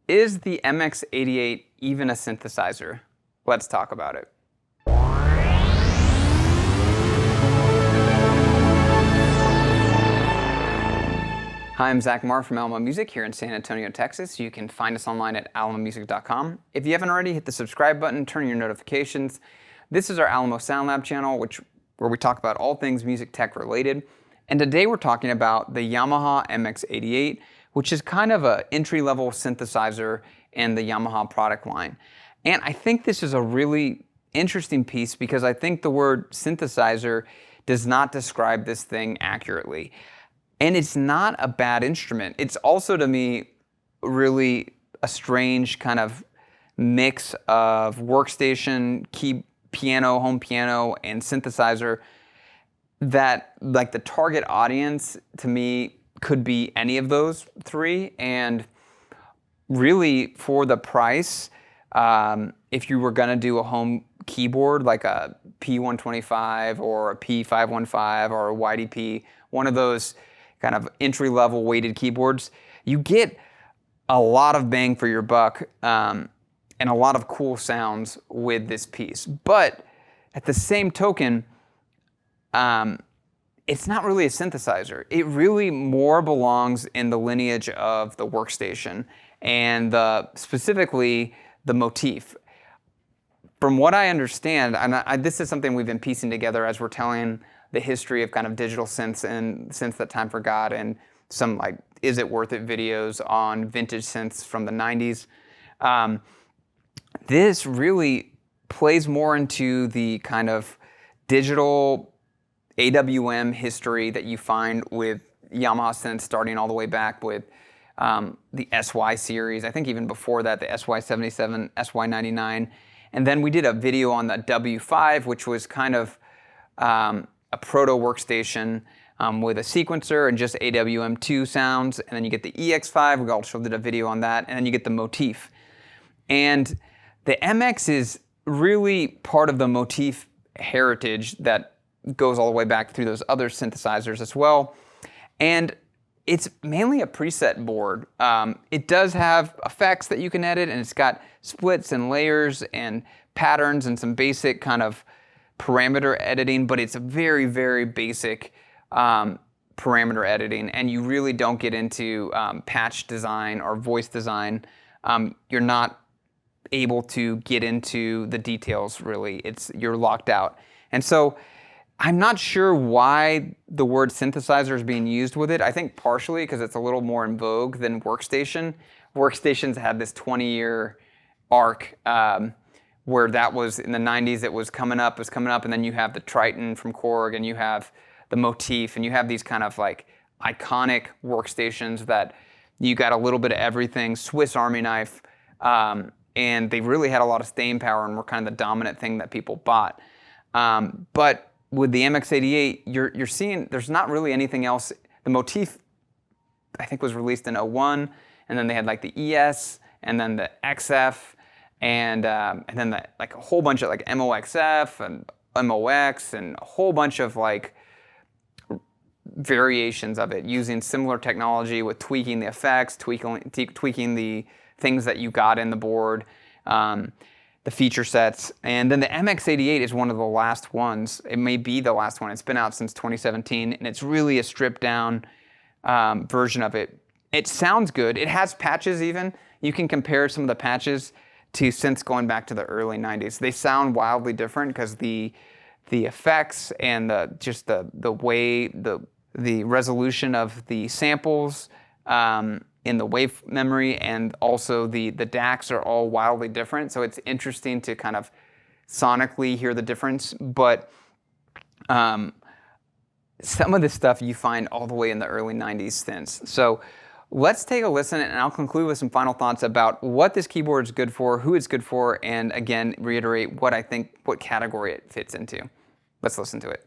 Is the MX88 even a synthesizer? Let's talk about it. Hi, I'm Zach Marr from Alamo Music here in San Antonio, Texas. You can find us online at alamomusic.com. If you haven't already, hit the subscribe button, turn on your notifications. This is our Alamo Sound Lab channel, where we talk about all things music tech related. And today we're talking about the Yamaha MX88, which is kind of an entry-level synthesizer in the Yamaha product line. And I think this is a really interesting piece because I think the word synthesizer does not describe this thing accurately. And it's not a bad instrument. It's also, to me, really a strange kind of mix of workstation, key piano, home piano, and synthesizer that, like, the target audience, to me, could be any of those three. And really, for the price, if you were gonna do a home keyboard, like a P125 or a P515 or a YDP, one of those kind of entry-level weighted keyboards, you get a lot of bang for your buck and a lot of cool sounds with this piece. But at the same token, it's not really a synthesizer. It really more belongs in the lineage of the workstation and specifically the motif. From what I understand, and this is something we've been piecing together as we're telling the history of kind of digital synths and Synths That Time Forgot, and some like Is It Worth It videos on vintage synths from the 90s. This really plays more into the kind of digital AWM history that you find with Yamaha synths, starting all the way back with the SY series. I think even before that, the SY77, SY99. And then we did a video on the W5, which was kind of a proto workstation with a sequencer and just AWM2 sounds. And then you get the EX5, we also did a video on that. And then you get the motif. And the MX is really part of the motif heritage that goes all the way back through those other synthesizers as well. And it's mainly a preset board. It does have effects that you can edit, and it's got splits and layers and patterns and some basic kind of parameter editing, but it's a very, very basic parameter editing, and you really don't get into patch design or voice design. You're not able to get into the details, really. You're locked out. And so I'm not sure why the word synthesizer is being used with it. I think partially because it's a little more in vogue than workstation. Workstations had this 20-year arc where that was in the 90s, it was coming up, and then you have the Triton from Korg, and you have the Motif, and you have these kind of like iconic workstations that you got a little bit of everything, Swiss Army knife, and they really had a lot of staying power and were kind of the dominant thing that people bought. But with the MX88, you're seeing there's not really anything else. The Motif, I think, was released in 01, and then they had like the ES, and then the XF, and then like a whole bunch of like MOXF and MOX, and a whole bunch of like variations of it using similar technology with tweaking the effects, tweaking the things that you got in the board, the feature sets. And then the MX88 is one of the last ones. It may be the last one. It's been out since 2017, and it's really a stripped down version of it. It sounds good. It has patches even. You can compare some of the patches to synths going back to the early 90s. They sound wildly different because the effects and the way the resolution of the samples in the wave memory, and also the DACs are all wildly different. So it's interesting to kind of sonically hear the difference. But some of this stuff you find all the way in the early 90s synths. So let's take a listen, and I'll conclude with some final thoughts about what this keyboard is good for, who it's good for, and again, reiterate what category it fits into. Let's listen to it.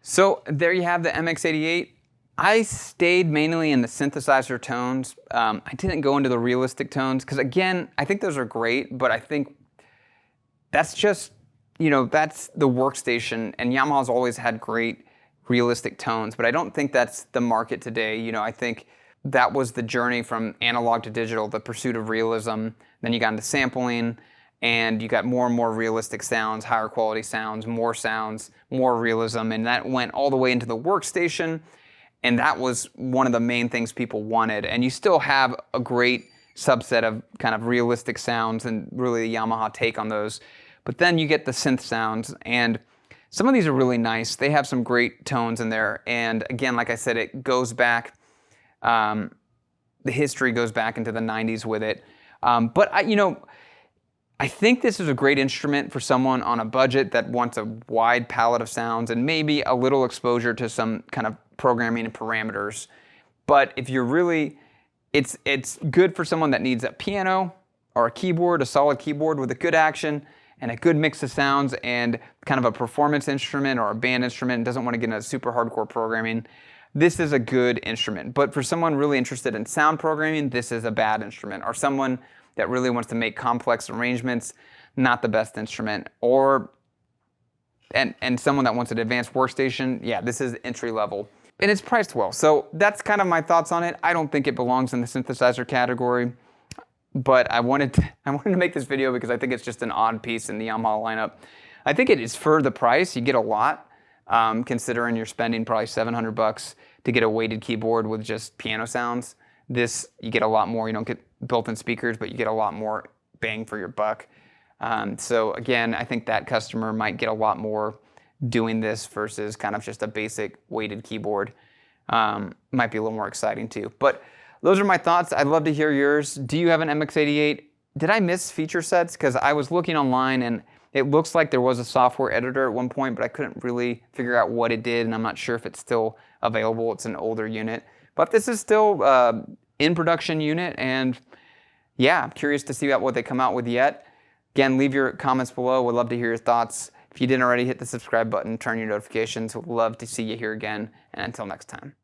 So there you have the MX88. I stayed mainly in the synthesizer tones. I didn't go into the realistic tones because, again, I think those are great, but I think that's just, that's the workstation, and Yamaha's always had great realistic tones, but I don't think that's the market today. I think that was the journey from analog to digital, the pursuit of realism. Then you got into sampling, and you got more and more realistic sounds, higher quality sounds, more realism, and that went all the way into the workstation, and that was one of the main things people wanted. And you still have a great subset of kind of realistic sounds and really the Yamaha take on those. But then you get the synth sounds, and Some of these are really nice. They have some great tones in there. And again, like I said, it goes back, the history goes back into the 90s with it. But I think this is a great instrument for someone on a budget that wants a wide palette of sounds and maybe a little exposure to some kind of programming and parameters. But if you're really, it's good for someone that needs a piano or a keyboard, a solid keyboard with a good action and a good mix of sounds and kind of a performance instrument or a band instrument and doesn't want to get into super hardcore programming. This is a good instrument. But for someone really interested in sound programming, this is a bad instrument. Or someone that really wants to make complex arrangements, not the best instrument. And someone that wants an advanced workstation, yeah, this is entry level. And it's priced well. So that's kind of my thoughts on it. I don't think it belongs in the synthesizer category, but I wanted to make this video because I think it's just an odd piece in the Yamaha lineup. I think it is for the price. You get a lot, considering you're spending probably $700 to get a weighted keyboard with just piano sounds. This, you get a lot more. You don't get built-in speakers, but you get a lot more bang for your buck. So again, I think that customer might get a lot more doing this versus kind of just a basic weighted keyboard. Might be a little more exciting too. But those are my thoughts. I'd love to hear yours. Do you have an MX88? Did I miss feature sets? Because I was looking online and it looks like there was a software editor at one point, but I couldn't really figure out what it did, and I'm not sure if it's still available. It's an older unit. But this is still in production unit, and yeah, I'm curious to see what they come out with yet. Again, leave your comments below. Would love to hear your thoughts. If you didn't already, hit the subscribe button, turn your notifications. Would love to see you here again, and until next time.